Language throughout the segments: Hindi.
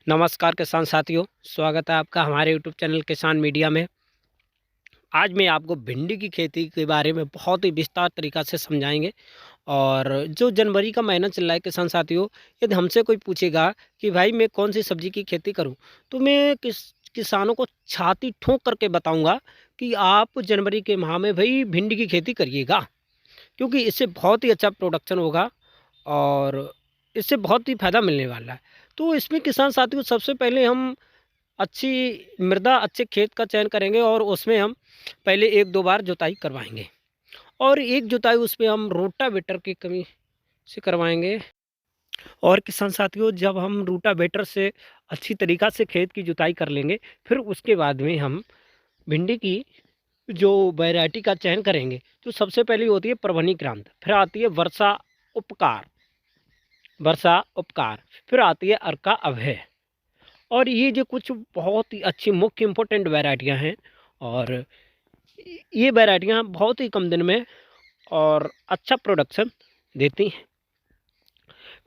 नमस्कार किसान साथियों, स्वागत है आपका हमारे यूट्यूब चैनल किसान मीडिया में। आज मैं आपको भिंडी की खेती के बारे में बहुत ही विस्तार तरीक़ा से समझाएंगे। और जो जनवरी का महीना चल रहा है किसान साथियों, यदि हमसे कोई पूछेगा कि भाई मैं कौन सी सब्ज़ी की खेती करूं, तो मैं किसानों को छाती ठोक करके बताऊंगा कि आप जनवरी के माह में भाई भिंडी की खेती करिएगा, क्योंकि इससे बहुत ही अच्छा प्रोडक्शन होगा और इससे बहुत ही फ़ायदा मिलने वाला है। तो इसमें किसान साथियों सबसे पहले हम अच्छी मृदा, अच्छे खेत का चयन करेंगे और उसमें हम पहले 1-2 बार जुताई करवाएँगे और एक जुताई उसमें हम रोटावेटर की कमी से करवाएँगे। और किसान साथियों जब हम रोटावेटर से अच्छी तरीक़ा से खेत की जुताई कर लेंगे, फिर उसके बाद में हम भिंडी की जो वैरायटी का चयन करेंगे, तो सबसे पहली होती है परभनी क्रांत, फिर आती है वर्षा उपकार, फिर आती है अर्का अभय। और ये जो कुछ बहुत ही अच्छी मुख्य इम्पोर्टेंट वैरायटियाँ हैं और ये वैरायटियाँ बहुत ही कम दिन में और अच्छा प्रोडक्शन देती हैं।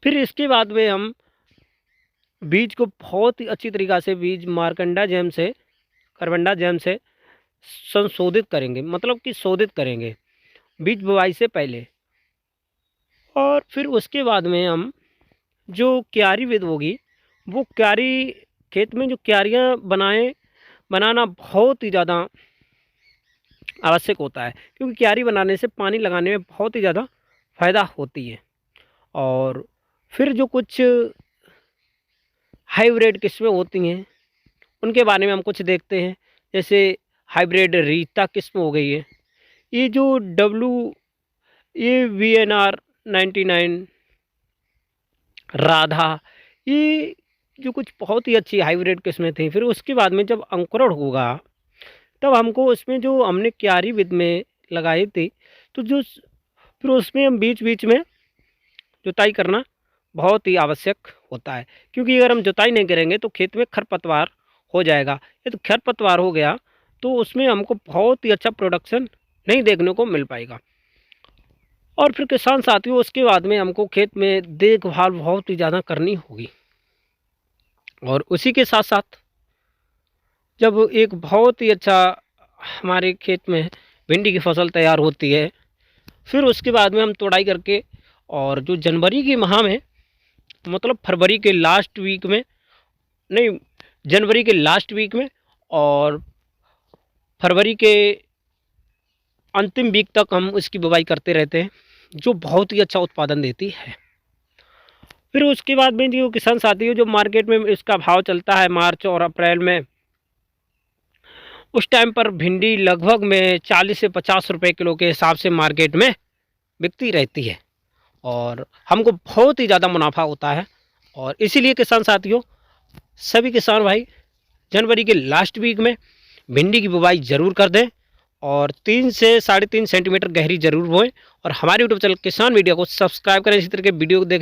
फिर इसके बाद में हम बीज को बहुत ही अच्छी तरीक़ा से बीज कार्बेंडा जेम से संशोधित करेंगे, मतलब कि शोधित करेंगे बीज बुआई से पहले। और फिर उसके बाद में हम जो क्यारी विधि होगी, वो क्यारी खेत में जो क्यारियाँ बनाना बहुत ही ज़्यादा आवश्यक होता है, क्योंकि क्यारी बनाने से पानी लगाने में बहुत ही ज़्यादा फ़ायदा होती है। और फिर जो कुछ हाइब्रिड किस्में होती हैं, उनके बारे में हम कुछ देखते हैं। जैसे हाइब्रिड रीता किस्म हो गई है, ये जो VNR 99 राधा, ये जो कुछ बहुत ही अच्छी हाइब्रिड किस्में थी। फिर उसके बाद में जब अंकुरण होगा, तब हमको उसमें जो हमने क्यारी विधि में लगाई थी, तो फिर उसमें हम बीच बीच में जुताई करना बहुत ही आवश्यक होता है, क्योंकि अगर हम जुताई नहीं करेंगे तो खेत में खरपतवार हो जाएगा। ये तो खरपतवार हो गया तो उसमें हमको बहुत ही अच्छा प्रोडक्शन नहीं देखने को मिल पाएगा। और फिर किसान साथियों उसके बाद में हमको खेत में देखभाल बहुत ही ज़्यादा करनी होगी। और उसी के साथ साथ जब एक बहुत ही अच्छा हमारे खेत में भिंडी की फसल तैयार होती है, फिर उसके बाद में हम तोड़ाई करके और जो जनवरी के माह में, मतलब फरवरी के लास्ट वीक में नहीं, जनवरी के लास्ट वीक में और फरवरी के अंतिम वीक तक हम इसकी बुवाई करते रहते हैं, जो बहुत ही अच्छा उत्पादन देती है। फिर उसके बाद में जो किसान साथियों जो मार्केट में इसका भाव चलता है मार्च और अप्रैल में, उस टाइम पर भिंडी लगभग में 40 से 50 रुपये किलो के हिसाब से मार्केट में बिकती रहती है और हमको बहुत ही ज़्यादा मुनाफा होता है। और इसीलिए किसान साथियों सभी किसान भाई जनवरी के लास्ट वीक में भिंडी की बुवाई ज़रूर कर दें और 3 से 3.5 सेंटीमीटर गहरी ज़रूर बोएं और हमारे यूट्यूब चैनल किसान मीडिया को सब्सक्राइब करें। इसी तरह के वीडियो को देखें।